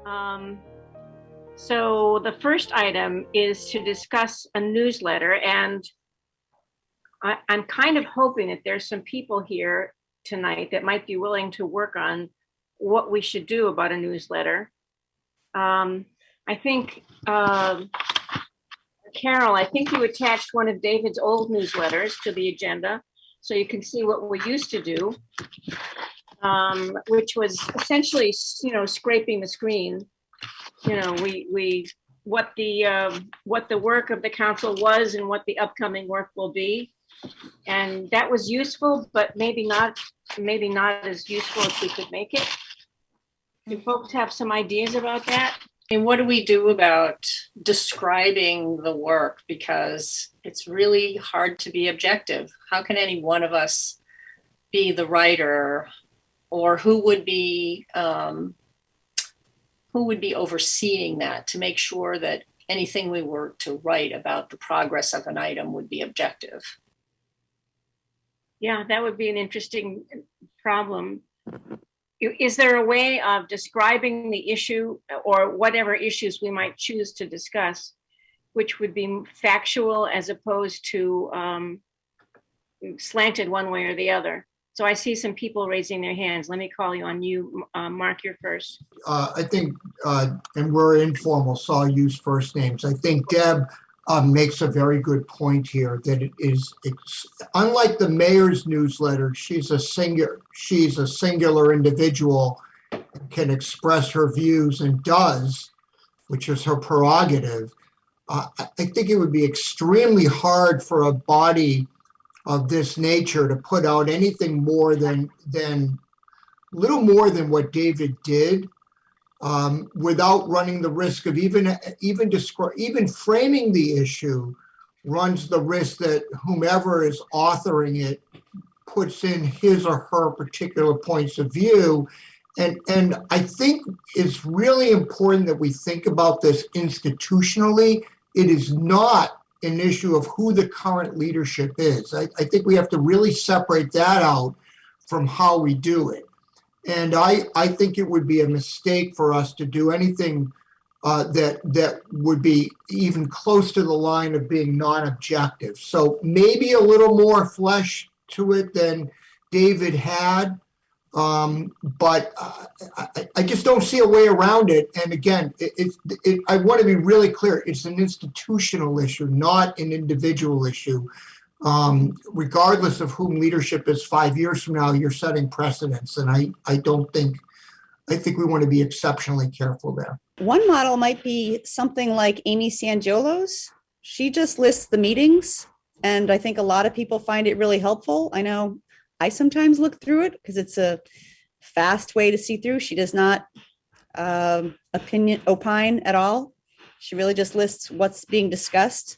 Um, so the first item is to discuss a newsletter, and I'm kind of hoping that there's some people here tonight that might be willing to work on what we should do about a newsletter. I think, Carol, I think you attached one of David's old newsletters to the agenda, so you can see what we used to do, which was essentially, scraping the screen. What the work of the council was and what the upcoming work will be. And that was useful, but maybe not as useful as we could make it. Do folks have some ideas about that? And what do we do about describing the work? Because it's really hard to be objective. How can any one of us be the writer, or who would be overseeing that to make sure that anything we were to write about the progress of an item would be objective? Yeah, that would be an interesting problem. Is there a way of describing the issue or whatever issues we might choose to discuss, which would be factual as opposed to slanted one way or the other? So I see some people raising their hands. Let me call you on you. Mark, you're first. I think, and we're informal, so I'll use first names. I think Deb makes a very good point here that it's unlike the mayor's newsletter. She's a singular individual, can express her views and does, which is her prerogative. I think it would be extremely hard for a body of this nature to put out anything more than little more than what David did, without running the risk of even framing the issue runs the risk that whomever is authoring it puts in his or her particular points of view. And I think it's really important that we think about this institutionally. It is not an issue of who the current leadership is. I think we have to really separate that out from how we do it. And I think it would be a mistake for us to do anything that would be even close to the line of being non-objective. So maybe a little more flesh to it than David had, but I just don't see a way around it. And again, I want to be really clear. It's an institutional issue, not an individual issue. Regardless of whom leadership is 5 years from now, you're setting precedents. And I think we want to be exceptionally careful there. One model might be something like Amy Sangiolo's. She just lists the meetings, and I think a lot of people find it really helpful. I know I sometimes look through it because it's a fast way to see through. She does not opine at all. She really just lists what's being discussed.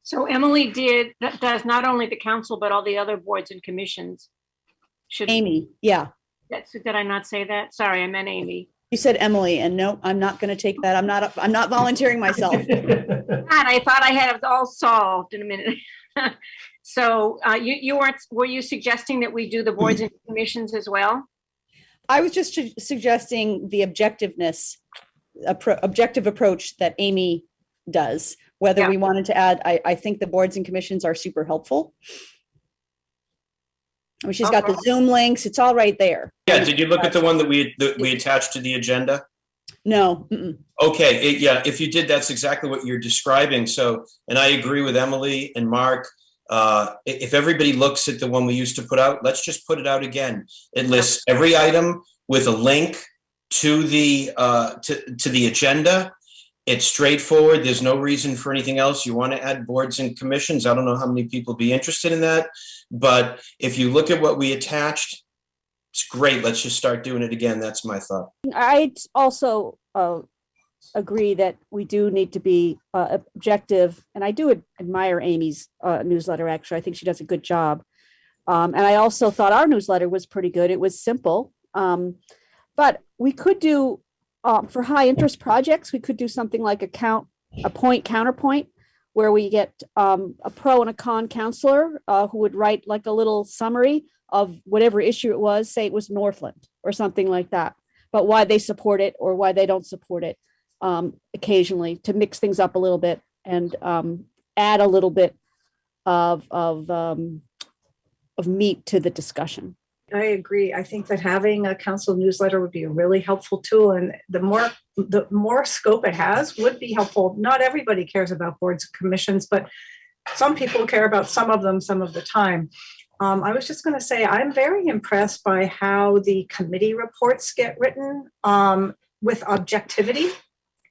So Emily does not only the council, but all the other boards and commissions. Amy, yeah. Did I not say that? Sorry, I meant Amy. You said Emily, and no, I'm not going to take that. I'm not volunteering myself. God, I thought I had it all solved in a minute. So were you suggesting that we do the boards and commissions as well? I was just suggesting the objective approach that Amy does. Whether we wanted to add, I think the boards and commissions are super helpful. I mean, she's got the Zoom links. It's all right there. Yeah. Did you look at the one that we attached to the agenda? No. Okay. If you did, that's exactly what you're describing. So, and I agree with Emily and Mark. If everybody looks at the one we used to put out, let's just put it out again. It lists every item with a link to the agenda. It's straightforward. There's no reason for anything else. You want to add boards and commissions. I don't know how many people be interested in that, but if you look at what we attached, it's great. Let's just start doing it again. That's my thought. I also agree that we do need to be objective, and I do admire Amy's newsletter. Actually, I think she does a good job. And I also thought our newsletter was pretty good. It was simple, but we could do for high interest projects. We could do something like a point counterpoint, where we get a pro and a con counselor who would write like a little summary of whatever issue it was. Say it was Northland or something like that. but why they support it or why they don't support it occasionally, to mix things up a little bit and add a little bit of meat to the discussion. I agree. I think that having a council newsletter would be a really helpful tool, and the more scope it has would be helpful. Not everybody cares about boards and commissions, but some people care about some of them some of the time. I was just going to say, I'm very impressed by how the committee reports get written with objectivity,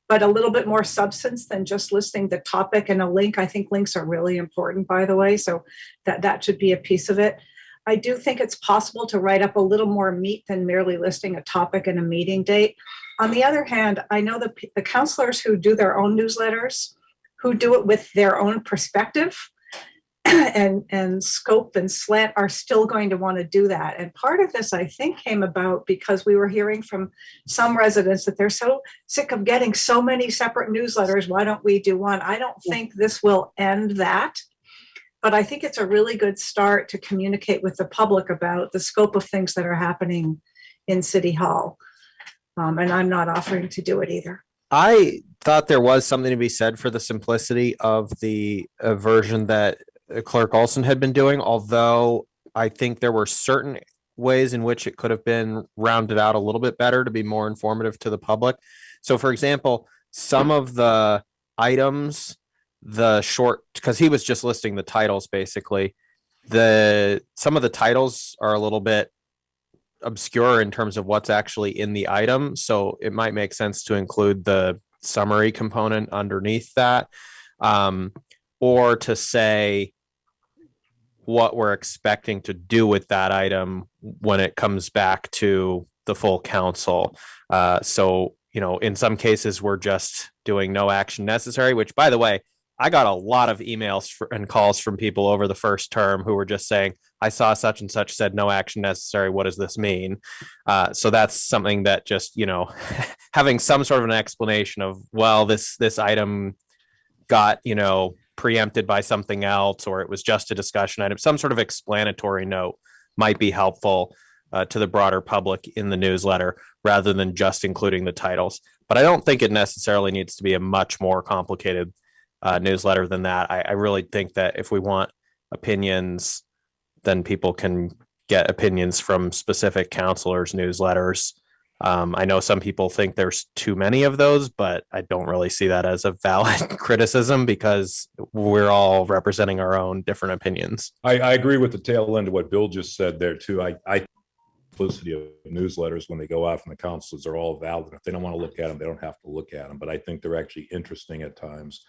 but a little bit more substance than just listing the topic and a link. I think links are really important, by the way, so that should be a piece of it. I do think it's possible to write up a little more meat than merely listing a topic and a meeting date. On the other hand, I know the counselors who do their own newsletters, who do it with their own perspective and scope and slant, are still going to want to do that. And part of this, I think, came about because we were hearing from some residents that they're so sick of getting so many separate newsletters. Why don't we do one? I don't think this will end that. But I think it's a really good start to communicate with the public about the scope of things that are happening in City Hall. And I'm not offering to do it either. I thought there was something to be said for the simplicity of the version that Clerk Olson had been doing, although I think there were certain ways in which it could have been rounded out a little bit better to be more informative to the public. So, for example, some of the items, because he was just listing the titles, basically, some of the titles are a little bit obscure in terms of what's actually in the item, so it might make sense to include the summary component underneath that, or to say what we're expecting to do with that item when it comes back to the full council. So, in some cases we're just doing no action necessary, which, by the way, I got a lot of emails and calls from people over the first term who were just saying, I saw such and such said no action necessary. What does this mean? So that's something that just, having some sort of an explanation of, well, this item got, preempted by something else, or it was just a discussion item, some sort of explanatory note might be helpful to the broader public in the newsletter rather than just including the titles. But I don't think it necessarily needs to be a much more complicated newsletter than that. I really think that if we want opinions, then people can get opinions from specific counselors' newsletters. I know some people think there's too many of those, but I don't really see that as a valid criticism because we're all representing our own different opinions. I agree with the tail end of what Bill just said there too. I simplicity of newsletters when they go out from the councils are all valid. If they don't want to look at them, they don't have to look at them. But I think they're actually interesting at times.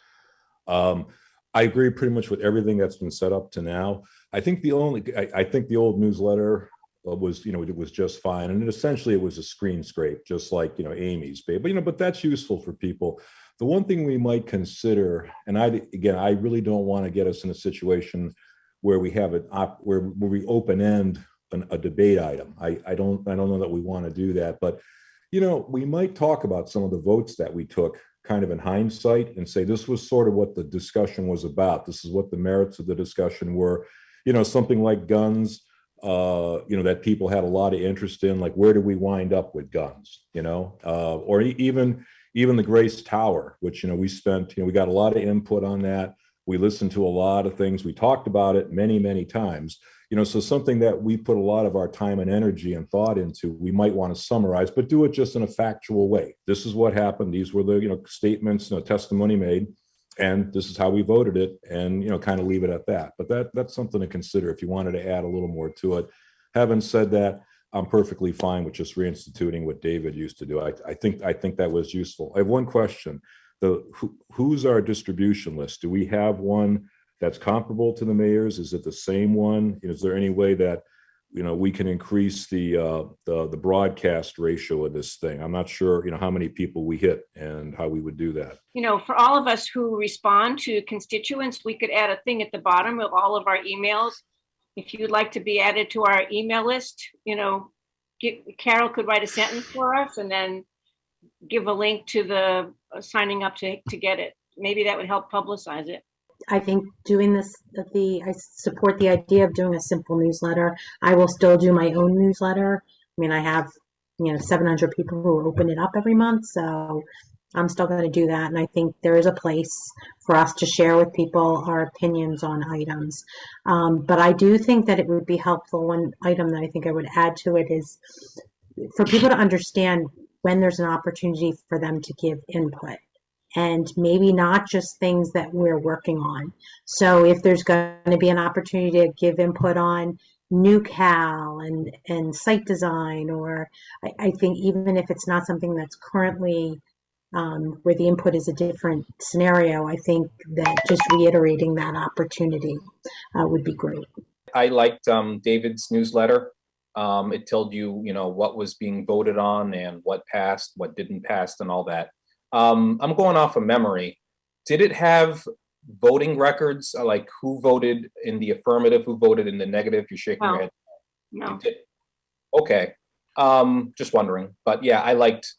I agree pretty much with everything that's been set up to now. I think the old newsletter was, it was just fine. And essentially it was a screen scrape, just like, Amy's, but that's useful for people. The one thing we might consider, and I really don't want to get us in a situation where we have where we open end a debate item. I don't know that we want to do that, but we might talk about some of the votes that we took kind of in hindsight and say, this was sort of what the discussion was about. This is what the merits of the discussion were, something like guns, that people had a lot of interest in, like, where do we wind up with guns, or even the Grace Tower, which, we spent, we got a lot of input on that. We listened to a lot of things. We talked about it many, many times, so something that we put a lot of our time and energy and thought into, we might want to summarize, but do it just in a factual way. This is what happened. These were the, statements, testimony made, and this is how we voted it, and, kind of leave it at that. But that's something to consider if you wanted to add a little more to it. Having said that, I'm perfectly fine with just reinstituting what David used to do. I think that was useful. I have one question. Who's our distribution list? Do we have one that's comparable to the mayor's? Is it the same one? Is there any way that we can increase the broadcast ratio of this thing? I'm not sure how many people we hit and how we would do that. For all of us who respond to constituents, we could add a thing at the bottom of all of our emails. If you'd like to be added to our email list, Carol could write a sentence for us and then give a link to the signing up to get it. Maybe that would help publicize it. I think doing this, I support the idea of doing a simple newsletter. I will still do my own newsletter. I mean, I have 700 people who open it up every month. So I'm still going to do that. And I think there is a place for us to share with people our opinions on items. But I do think that it would be helpful. One item that I think I would add to it is for people to understand when there's an opportunity for them to give input, and maybe not just things that we're working on. So if there's going to be an opportunity to give input on new cal and site design, or I think even if it's not something that's currently where the input is a different scenario, I think that just reiterating that opportunity would be great. I liked David's newsletter. It told you, what was being voted on and what passed, what didn't pass, and all that. I'm going off of memory. Did it have voting records, like who voted in the affirmative, who voted in the negative? You're shaking your head. No. It did. Okay. Just wondering. But yeah, I liked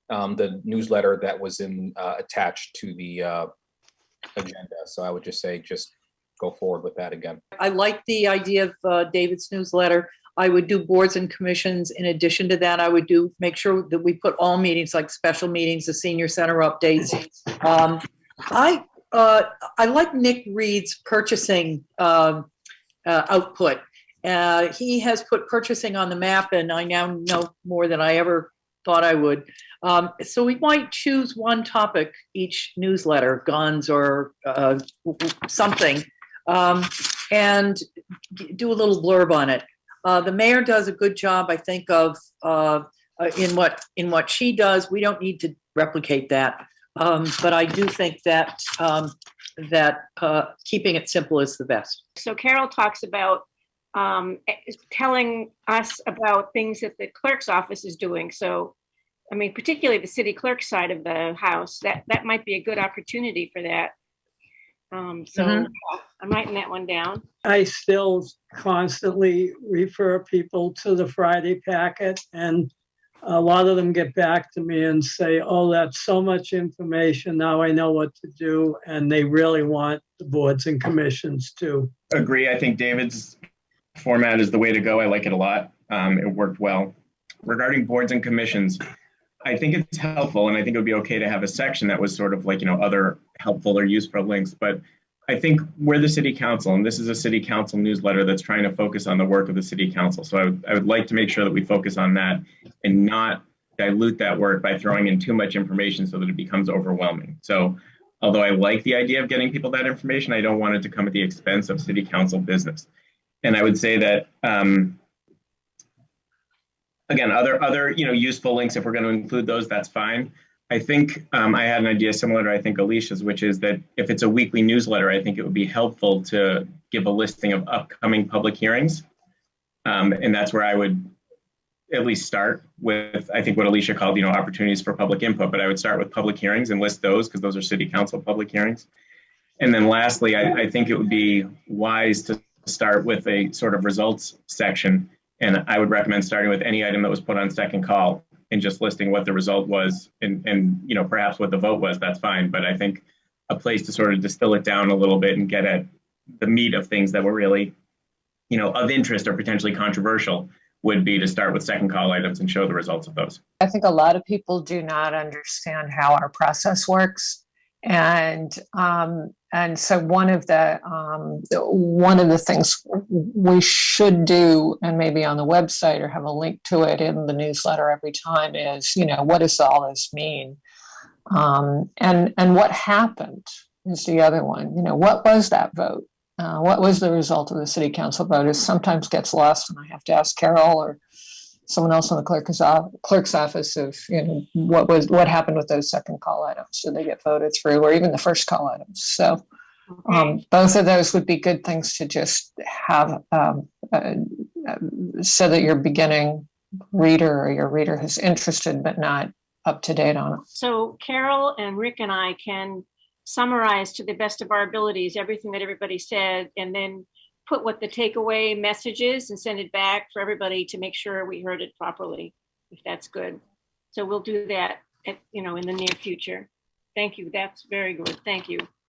the newsletter that was attached to the agenda. So I would just say, just go forward with that again. I like the idea of David's newsletter. I would do boards and commissions. In addition to that, I would make sure that we put all meetings, like special meetings, the senior center updates. I like Nick Reed's purchasing output. He has put purchasing on the map, and I now know more than I ever thought I would. So we might choose one topic each newsletter, guns or something, and do a little blurb on it. The mayor does a good job, I think, of in what she does. We don't need to replicate that, but I do think that keeping it simple is the best. So Carol talks about telling us about things that the clerk's office is doing. So, I mean, particularly the city clerk side of the house, that might be a good opportunity for that. So I'm writing that one down. I still constantly refer people to the Friday packet, and a lot of them get back to me and say, oh, that's so much information. Now I know what to do. And they really want the boards and commissions to agree. I think David's format is the way to go. I like it a lot. It worked well. Regarding boards and commissions, I think it's helpful, and I think it would be okay to have a section that was sort of like, other helpful or useful links. But I think we're the city council, and this is a city council newsletter that's trying to focus on the work of the city council. So I would like to make sure that we focus on that and not dilute that work by throwing in too much information so that it becomes overwhelming. So although I like the idea of getting people that information, I don't want it to come at the expense of city council business. And I would say that, again, other useful links, if we're going to include those, that's fine. I think I had an idea similar to, I think, Alicia's, which is that if it's a weekly newsletter, I think it would be helpful to give a listing of upcoming public hearings. And that's where I would at least start with, I think, what Alicia called, opportunities for public input. But I would start with public hearings and list those because those are city council public hearings. And then lastly, I think it would be wise to start with a sort of results section. And I would recommend starting with any item that was put on second call and just listing what the result was and perhaps what the vote was. That's fine. But I think a place to sort of distill it down a little bit and get at the meat of things that were really, of interest or potentially controversial would be to start with second call items and show the results of those. I think a lot of people do not understand how our process works. And so one of the things we should do, and maybe on the website or have a link to it in the newsletter every time, is, what does all this mean? And what happened is the other one. What was that vote? What was the result of the city council vote? It sometimes gets lost, and I have to ask Carol or someone else in the clerk's office of, what happened with those second call items. Did they get voted through, or even the first call items? So both of those would be good things to just have so that your beginning reader or your reader who's interested but not up to date on it. So Carol and Rick and I can summarize to the best of our abilities everything that everybody said, and then put what the takeaway message is and send it back for everybody to make sure we heard it properly, if that's good. So we'll do that in the near future. Thank you. That's very good. Thank you.